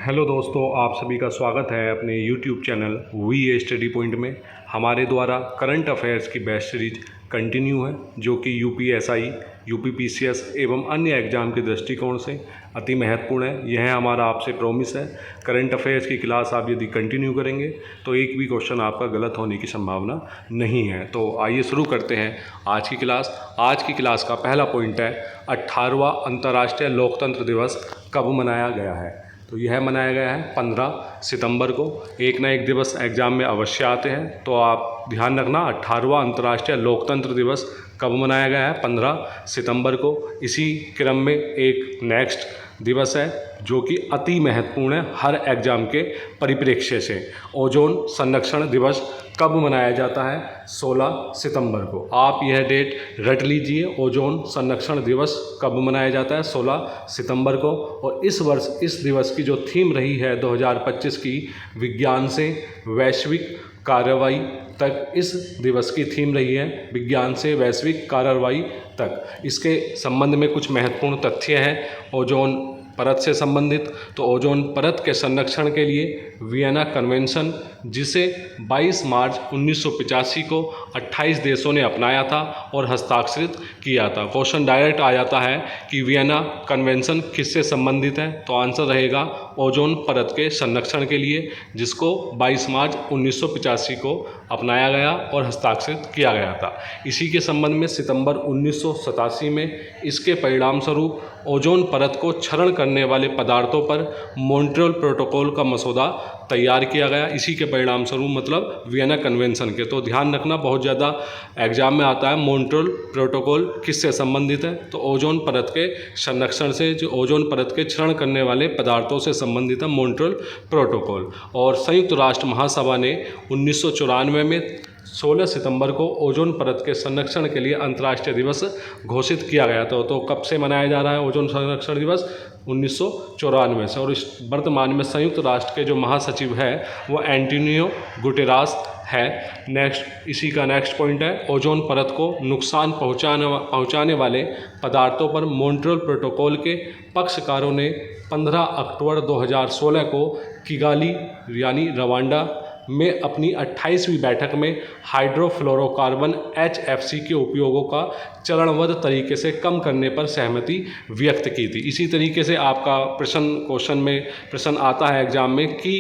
Hello दोस्तों, आप सभी का स्वागत है अपने YouTube channel we study point में। हमारे द्वारा करंट अफेयर्स की बेस्ट सीरीज कंटिन्यू है, जो कि यूपीएसआई, यूपीपीसीएस एवं अन्य एग्जाम के दृष्टिकोण से अति महत्वपूर्ण है। यह हमारा आपसे प्रॉमिस है। करंट अफेयर्स की क्लास आप यदि कंटिन्यू करेंगे तो एक भी क्वेश्चन आपका गलत होने की संभावना नहीं है। तो आइए शुरू करते हैं आज की क्लास। आज की क्लास का पहला पॉइंट है 18वां अंतर्राष्ट्रीय लोकतंत्र दिवस कब मनाया गया है। तो यह मनाया गया है 15 सितंबर को। एक ना एक दिवस एग्ज़ाम में अवश्य आते हैं, तो आप ध्यान रखना 18वां अंतर्राष्ट्रीय लोकतंत्र दिवस कब मनाया गया है, 15 सितंबर को। इसी क्रम में एक नेक्स्ट दिवस है जो कि अति महत्वपूर्ण है हर एग्ज़ाम के परिप्रेक्ष्य से। ओजोन संरक्षण दिवस कब मनाया जाता है, 16 सितंबर को। आप यह डेट रट लीजिए, ओजोन संरक्षण दिवस कब मनाया जाता है, 16 सितंबर को। और इस वर्ष इस दिवस की जो थीम रही है 2025 की, विज्ञान से वैश्विक कार्रवाई तक, इस दिवस की थीम रही है विज्ञान से वैश्विक कार्रवाई तक। इसके संबंध में कुछ महत्वपूर्ण तथ्य हैं ओजोन परत से संबंधित। तो ओजोन परत के संरक्षण के लिए वियना कन्वेंशन, जिसे 22 मार्च 1985 को 28 देशों ने अपनाया था और हस्ताक्षरित किया था। क्वेश्चन डायरेक्ट आ जाता है कि वियना कन्वेंशन किससे संबंधित है, तो आंसर रहेगा ओजोन परत के संरक्षण के लिए, जिसको 22 मार्च 1985 को अपनाया गया और हस्ताक्षरित किया गया था। इसी के संबंध में सितंबर 1987 में इसके परिणाम स्वरूप ओजोन परत को क्षरण करने वाले पदार्थों पर मॉन्ट्रियल प्रोटोकॉल का मसौदा तैयार किया गया। इसी के परिणाम स्वरूप मतलब वियना कन्वेंशन के। तो ध्यान रखना, बहुत ज़्यादा एग्जाम में आता है मॉन्ट्रियल प्रोटोकॉल किससे संबंधित है, तो ओजोन परत के संरक्षण से, जो ओजोन परत के क्षरण करने वाले पदार्थों से संबंधित है मॉन्ट्रियल प्रोटोकॉल। और संयुक्त राष्ट्र महासभा ने 1994 में 16 सितंबर को ओजोन परत के संरक्षण के लिए अंतर्राष्ट्रीय दिवस घोषित किया गया था। तो कब से मनाया जा रहा है ओजोन संरक्षण दिवस, 1994 से। और इस वर्तमान में संयुक्त राष्ट्र के जो महासचिव है वो एंटोनियो गुटेरास है। नेक्स्ट, इसी का नेक्स्ट पॉइंट है ओजोन परत को नुकसान पहुंचाने वाले पदार्थों पर मॉन्ट्रियल प्रोटोकॉल के पक्षकारों ने 15 अक्टूबर 2016 को किगाली यानी रवांडा में अपनी 28वीं बैठक में हाइड्रोफ्लोरोकार्बन HFC के उपयोगों का चरणबद्ध तरीके से कम करने पर सहमति व्यक्त की थी। इसी तरीके से आपका प्रश्न आता है एग्जाम में कि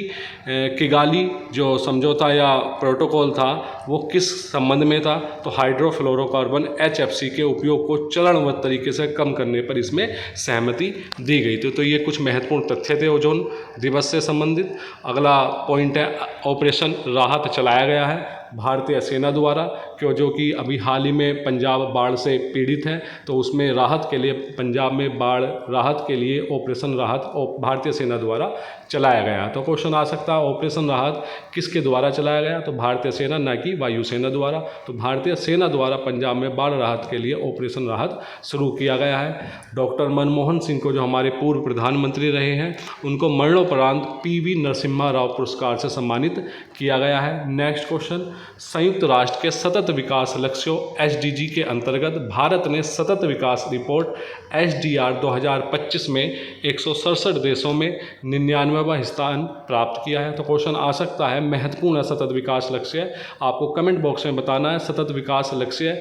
किगाली जो समझौता या प्रोटोकॉल था वो किस संबंध में था, तो हाइड्रोफ्लोरोकार्बन HFC के उपयोग को चरणबद्ध तरीके से कम करने पर इसमें सहमति दी गई थी। तो ये कुछ महत्वपूर्ण तथ्य थे ओजोन दिवस से संबंधित। अगला पॉइंट है ऑपरेशन राहत चलाया गया है भारतीय सेना द्वारा, जो कि अभी हाल ही में पंजाब बाढ़ से पीड़ित है, तो उसमें राहत के लिए, पंजाब में बाढ़ राहत के लिए ऑपरेशन राहत भारतीय सेना द्वारा चलाया गया। तो क्वेश्चन आ सकता है ऑपरेशन राहत किसके द्वारा चलाया गया, तो भारतीय सेना, ना कि वायुसेना द्वारा। तो भारतीय सेना द्वारा पंजाब में बाढ़ राहत के लिए ऑपरेशन राहत शुरू किया गया है। डॉक्टर मनमोहन सिंह को, जो हमारे पूर्व प्रधानमंत्री रहे हैं, उनको मरणोपरांत PV नरसिम्हा राव पुरस्कार से सम्मानित किया गया है। नेक्स्ट क्वेश्चन, संयुक्त राष्ट्र के सतत विकास लक्ष्यों SDG के अंतर्गत भारत ने सतत विकास रिपोर्ट SDR 2025 में 167 देशों में 99वां स्थान प्राप्त किया है। तो क्वेश्चन आ सकता है महत्वपूर्ण सतत विकास लक्ष्य, आपको कमेंट बॉक्स में बताना है सतत विकास लक्ष्य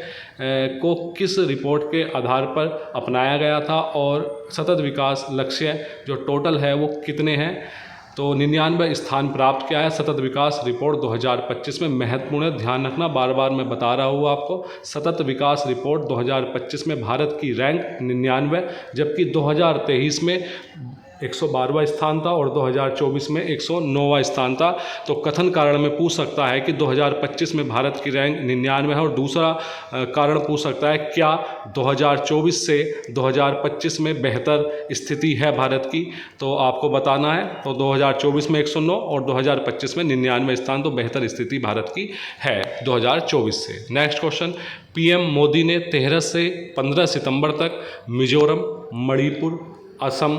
को किस रिपोर्ट के आधार पर अपनाया गया था और सतत विकास लक्ष्य जो टोटल है वो कितने हैं। तो 99 स्थान प्राप्त किया है सतत विकास रिपोर्ट 2025 में। महत्वपूर्ण है, ध्यान रखना, बार बार मैं बता रहा हूँ आपको। सतत विकास रिपोर्ट 2025 में भारत की रैंक 99, जबकि 2023 में 112वां स्थान था और 2024 में 109वां स्थान था। तो कथन कारण में पूछ सकता है कि 2025 में भारत की रैंक 99 है, और दूसरा कारण पूछ सकता है क्या 2024 से 2025 में बेहतर स्थिति है भारत की, तो आपको बताना है। तो 2024 में 109 और 2025 में 99 स्थान, तो बेहतर स्थिति भारत की है 2024 से। नेक्स्ट क्वेश्चन, PM मोदी ने 13 से 15 सितंबर तक मिजोरम, मणिपुर, असम,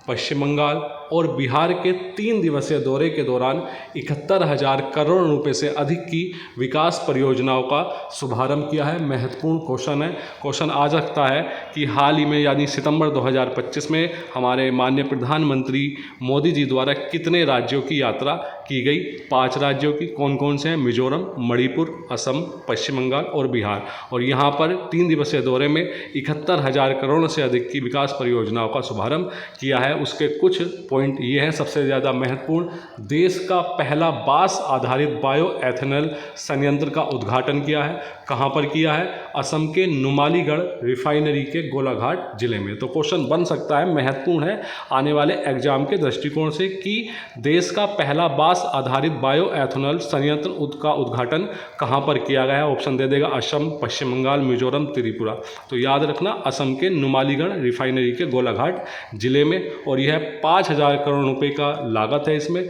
पश्चिम बंगाल, और बिहार के 3 दिवसीय दौरे के दौरान 71,000 करोड़ रुपए से अधिक की विकास परियोजनाओं का शुभारंभ किया है। महत्वपूर्ण क्वेश्चन है। क्वेश्चन आ सकता है कि हाल ही में यानी सितंबर 2025 में हमारे माननीय प्रधानमंत्री मोदी जी द्वारा कितने राज्यों की यात्रा की गई? 5 राज्यों की। कौन कौन से हैं? मिजोरम, मणिपुर, असम, पश्चिम बंगाल और बिहार। और यहाँ पर 3 दिवसीय दौरे में 71,000 करोड़ से अधिक की विकास परियोजनाओं का शुभारंभ किया है। उसके कुछ पॉइंट ये हैं। सबसे ज़्यादा महत्वपूर्ण, देश का पहला बांस आधारित बायो एथेनॉल संयंत्र का उद्घाटन किया है। कहाँ पर किया है? असम के नुमालीगढ़ रिफाइनरी के गोलाघाट जिले में। तो क्वेश्चन बन सकता है, महत्वपूर्ण है आने वाले एग्जाम के दृष्टिकोण से, कि देश का पहला बांस आधारित बायो एथेनॉल संयंत्र का उद्घाटन कहाँ पर किया गया है? ऑप्शन दे देगा असम, पश्चिम बंगाल, मिजोरम, त्रिपुरा। तो याद रखना, असम के नुमालीगढ़ रिफाइनरी के गोलाघाट जिले में। और यह 5,000 करोड़ रुपए का लागत है। इसमें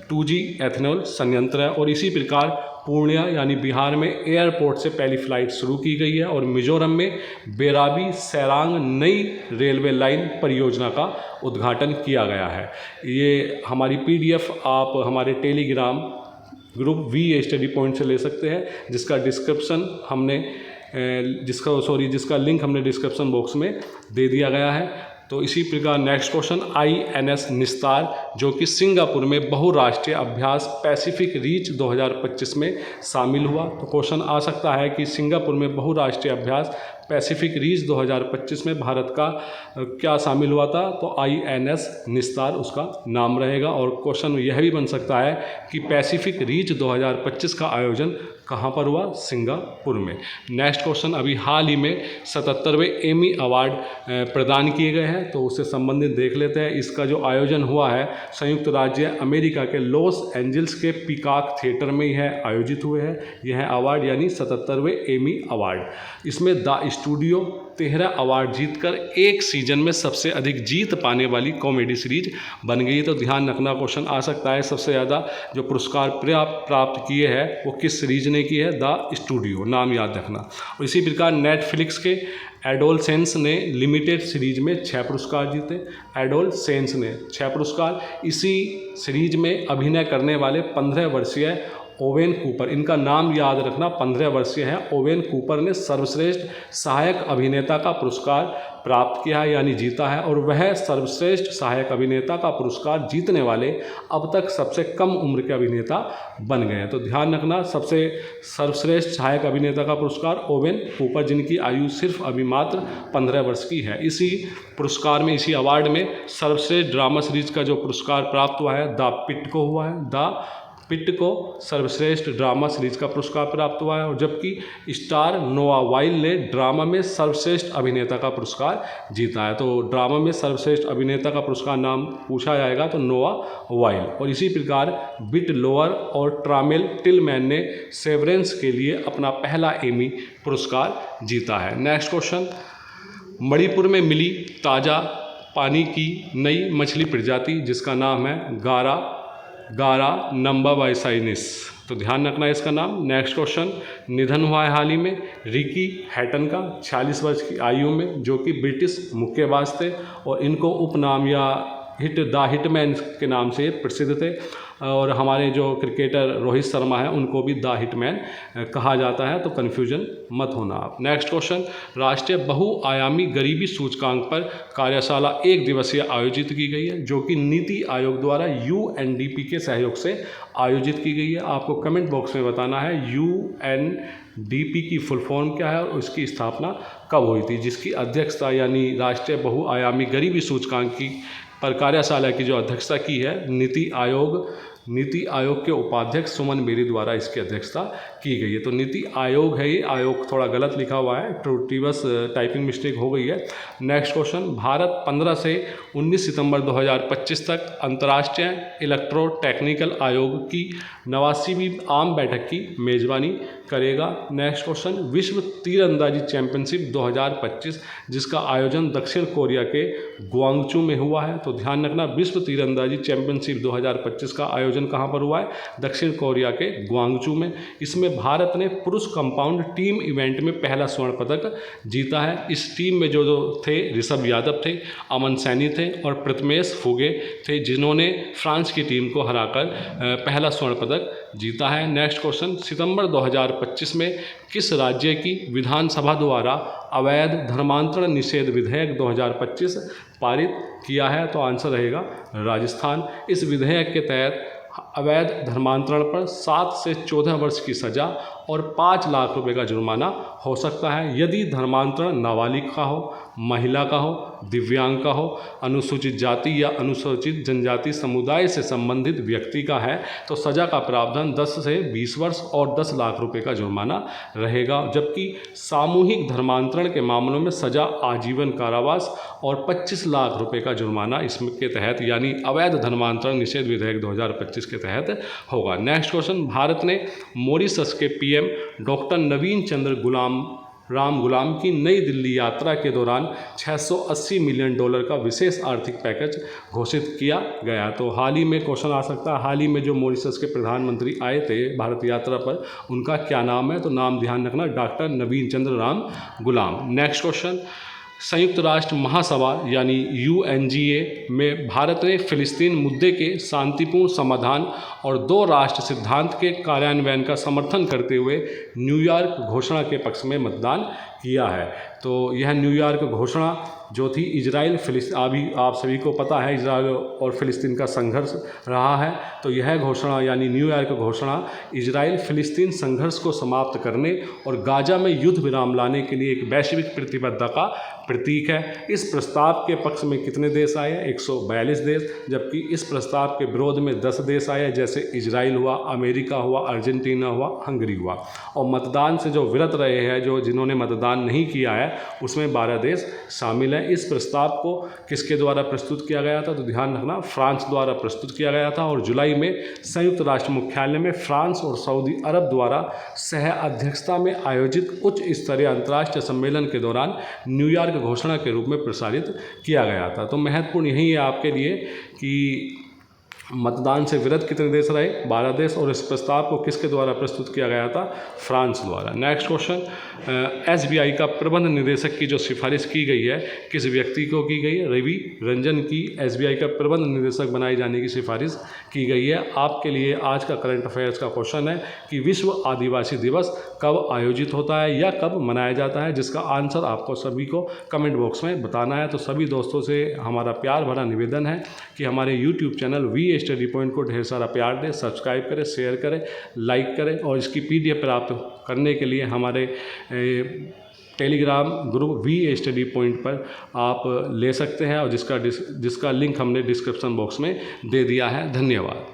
2G एथेनॉल संयंत्र है। और इसी प्रकार पूर्णिया यानी बिहार में एयरपोर्ट से पहली फ्लाइट शुरू की गई है। और मिजोरम में बेराबी सैरांग नई रेलवे लाइन परियोजना का उद्घाटन किया गया है। ये हमारी PDF आप हमारे Telegram group VA study point से ले सकते हैं, जिसका जिसका लिंक हमने डिस्क्रिप्शन बॉक्स में दे दिया गया है। तो इसी प्रकार नेक्स्ट क्वेश्चन, INS निस्तार जो कि सिंगापुर में बहुराष्ट्रीय अभ्यास पैसिफिक रीच 2025 में शामिल हुआ। तो क्वेश्चन आ सकता है कि सिंगापुर में बहुराष्ट्रीय अभ्यास पैसिफिक रीच 2025 में भारत का क्या शामिल हुआ था? तो INS निस्तार उसका नाम रहेगा। और क्वेश्चन यह भी बन सकता है कि पैसिफिक रीच 2025 का आयोजन कहाँ पर हुआ? सिंगापुर में। नेक्स्ट क्वेश्चन, अभी हाल ही में 77वें एमी अवार्ड प्रदान किए गए हैं, तो उससे संबंधित देख लेते हैं। इसका जो आयोजन हुआ है संयुक्त राज्य अमेरिका के लॉस एंजल्स के पीकॉक थिएटर में यह आयोजित हुए हैं। यह अवार्ड यानी 77वें एमी अवार्ड। इसमें द स्टूडियो 13 अवार्ड जीतकर एक सीजन में सबसे अधिक जीत पाने वाली कॉमेडी सीरीज बन गई। तो ध्यान रखना, क्वेश्चन आ सकता है सबसे ज़्यादा जो पुरस्कार प्राप्त किए हैं वो किस सीरीज ने की है? द स्टूडियो, नाम याद रखना। और इसी प्रकार नेटफ्लिक्स के एडोलसेंस ने लिमिटेड सीरीज में 6 पुरस्कार जीते। एडोलसेंस ने 6 पुरस्कार। इसी सीरीज में अभिनय करने वाले 15 वर्षीय ओवेन कूपर, इनका नाम याद रखना, 15 वर्षीय है। ओवेन कूपर ने सर्वश्रेष्ठ सहायक अभिनेता का पुरस्कार प्राप्त किया है यानी जीता है। और वह सर्वश्रेष्ठ सहायक अभिनेता का पुरस्कार जीतने वाले अब तक सबसे कम उम्र के अभिनेता बन गए हैं। तो ध्यान रखना, सबसे सर्वश्रेष्ठ सहायक अभिनेता का पुरस्कार ओवेन कूपर, जिनकी आयु सिर्फ अभी मात्र 15 वर्ष की है। इसी पुरस्कार में, इसी अवार्ड में सर्वश्रेष्ठ ड्रामा सीरीज का जो पुरस्कार प्राप्त हुआ है द पिट को हुआ है। द पिट को सर्वश्रेष्ठ ड्रामा सीरीज का पुरस्कार प्राप्त हुआ है। और जबकि स्टार नोआ वाइल ने ड्रामा में सर्वश्रेष्ठ अभिनेता का पुरस्कार जीता है। तो ड्रामा में सर्वश्रेष्ठ अभिनेता का पुरस्कार नाम पूछा जाएगा तो नोआ वाइल। और इसी प्रकार बिट लोअर और ट्रामेल टिलमैन ने सेवरेंस के लिए अपना पहला एमी पुरस्कार जीता है। नेक्स्ट क्वेश्चन, मणिपुर में मिली ताज़ा पानी की नई मछली प्रजाति जिसका नाम है गारा नंबाबाइसाइनिस। तो ध्यान रखना है इसका नाम। नेक्स्ट क्वेश्चन, निधन हुआ है हाल ही में रिकी हैटन का 46 वर्ष की आयु में, जो कि ब्रिटिश मुक्केबाज थे और इनको उपनाम या द हिटमैन के नाम से प्रसिद्ध थे। और हमारे जो क्रिकेटर रोहित शर्मा है उनको भी द हिटमैन कहा जाता है, तो कन्फ्यूजन मत होना आप। नेक्स्ट क्वेश्चन, राष्ट्रीय बहुआयामी गरीबी सूचकांक पर कार्यशाला 1 दिवसीय आयोजित की गई है, जो कि नीति आयोग द्वारा UNDP के सहयोग से आयोजित की गई है। आपको कमेंट बॉक्स में बताना है UNDP की फुल फॉर्म क्या है और उसकी स्थापना कब हुई थी, जिसकी अध्यक्षता यानी राष्ट्रीय बहुआयामी गरीबी सूचकांक की पर कार्यशाला की जो अध्यक्षता की है नीति आयोग के उपाध्यक्ष सुमन बेरी द्वारा इसकी अध्यक्षता की गई है। तो नीति आयोग है ये, आयोग थोड़ा गलत लिखा हुआ है, त्रुटिवश टाइपिंग मिस्टेक हो गई है। नेक्स्ट क्वेश्चन, भारत 15 से 19 सितंबर 2025 तक अंतर्राष्ट्रीय इलेक्ट्रो टेक्निकल आयोग की 89वीं आम बैठक की मेजबानी करेगा। नेक्स्ट क्वेश्चन, विश्व तीरंदाजी चैंपियनशिप 2025 जिसका आयोजन दक्षिण कोरिया के ग्वांगचू में हुआ है। तो ध्यान रखना, विश्व तीरंदाजी चैंपियनशिप 2025 का आयोजन कहाँ पर हुआ है? दक्षिण कोरिया के ग्वांगचू में। इसमें भारत ने पुरुष कंपाउंड टीम इवेंट में पहला स्वर्ण पदक जीता है। इस टीम में जो थे ऋषभ यादव थे, अमन सैनी थे और प्रथमेश फुगे थे, जिन्होंने फ्रांस की टीम को हराकर पहला स्वर्ण पदक जीता है। नेक्स्ट क्वेश्चन, सितंबर 2025 में किस राज्य की विधानसभा द्वारा अवैध धर्मांतरण निषेध विधेयक 2025 पारित किया है? तो आंसर रहेगा राजस्थान। इस विधेयक के तहत अवैध धर्मांतरण पर 7 से 14 वर्ष की सज़ा और 5 लाख रुपए का जुर्माना हो सकता है यदि धर्मांतरण नाबालिग का हो, महिला का हो, दिव्यांग का हो, अनुसूचित जाति या अनुसूचित जनजाति समुदाय से संबंधित व्यक्ति का है तो सज़ा का प्रावधान 10 से 20 वर्ष और 10 लाख रुपए का जुर्माना रहेगा। जबकि सामूहिक धर्मांतरण के मामलों में सज़ा आजीवन कारावास और 25 लाख रुपए का जुर्माना इसके तहत यानी अवैध धर्मांतरण निषेध विधेयक 2025 के तहत होगा। नेक्स्ट क्वेश्चन, भारत ने मॉरिशस के पीएम डॉक्टर नवीन चंद्र गुलाम की नई दिल्ली यात्रा के दौरान $680 मिलियन का विशेष आर्थिक पैकेज घोषित किया गया। तो हाल ही में क्वेश्चन आ सकता है, हाल ही में जो मॉरिशस के प्रधानमंत्री आए थे भारत यात्रा पर, उनका क्या नाम है? तो नाम ध्यान रखना, डॉक्टर नवीन चंद्र गुलाम। नेक्स्ट क्वेश्चन, संयुक्त राष्ट्र महासभा यानी UNGA में भारत ने फिलिस्तीन मुद्दे के शांतिपूर्ण समाधान और 2 राष्ट्र सिद्धांत के कार्यान्वयन का समर्थन करते हुए न्यूयॉर्क घोषणा के पक्ष में मतदान किया है। तो यह न्यूयॉर्क घोषणा जो थी इजराइल अभी आप सभी को पता है इजराइल और फिलिस्तीन का संघर्ष रहा है, तो यह घोषणा यानी न्यूयॉर्क घोषणा इजराइल फिलिस्तीन संघर्ष को समाप्त करने और गाजा में युद्ध विराम लाने के लिए एक वैश्विक प्रतिबद्धता का प्रतीक है। इस प्रस्ताव के पक्ष में कितने देश आए? 142 देश, जबकि इस प्रस्ताव के विरोध में 10 देश आए, जैसे इजराइल हुआ, अमेरिका हुआ, अर्जेंटीना हुआ, हंगरी हुआ। और मतदान से जो विरत रहे हैं, जिन्होंने मतदान नहीं किया है, उसमें 12 देश शामिल हैं। इस प्रस्ताव को किसके द्वारा प्रस्तुत किया गया था? तो ध्यान रखना, फ्रांस द्वारा प्रस्तुत किया गया था और जुलाई में संयुक्त राष्ट्र मुख्यालय में फ्रांस और सऊदी अरब द्वारा सह अध्यक्षता में आयोजित उच्च स्तरीय अंतर्राष्ट्रीय सम्मेलन के दौरान न्यूयॉर्क घोषणा के रूप में प्रसारित किया गया था। तो महत्वपूर्ण यही है आपके लिए कि मतदान से विरत कितने देश रहे? 12 देश। और इस प्रस्ताव को किसके द्वारा प्रस्तुत किया गया था? फ्रांस द्वारा। नेक्स्ट क्वेश्चन, SBI का प्रबंध निदेशक की जो सिफारिश की गई है, किस व्यक्ति को की गई है? रवि रंजन की SBI का प्रबंध निदेशक बनाए जाने की सिफारिश की गई है। आपके लिए आज का करंट अफेयर्स का क्वेश्चन है कि विश्व आदिवासी दिवस कब आयोजित होता है या कब मनाया जाता है, जिसका आंसर आपको सभी को कमेंट बॉक्स में बताना है। तो सभी दोस्तों से हमारा प्यार भरा निवेदन है कि हमारे YouTube channel we study point को ढेर सारा प्यार दें, सब्सक्राइब करें, शेयर करें, लाइक करें और इसकी PDF प्राप्त करने के लिए हमारे Telegram group we study point पर आप ले सकते हैं और जिसका लिंक हमने डिस्क्रिप्शन बॉक्स में दे दिया है। धन्यवाद।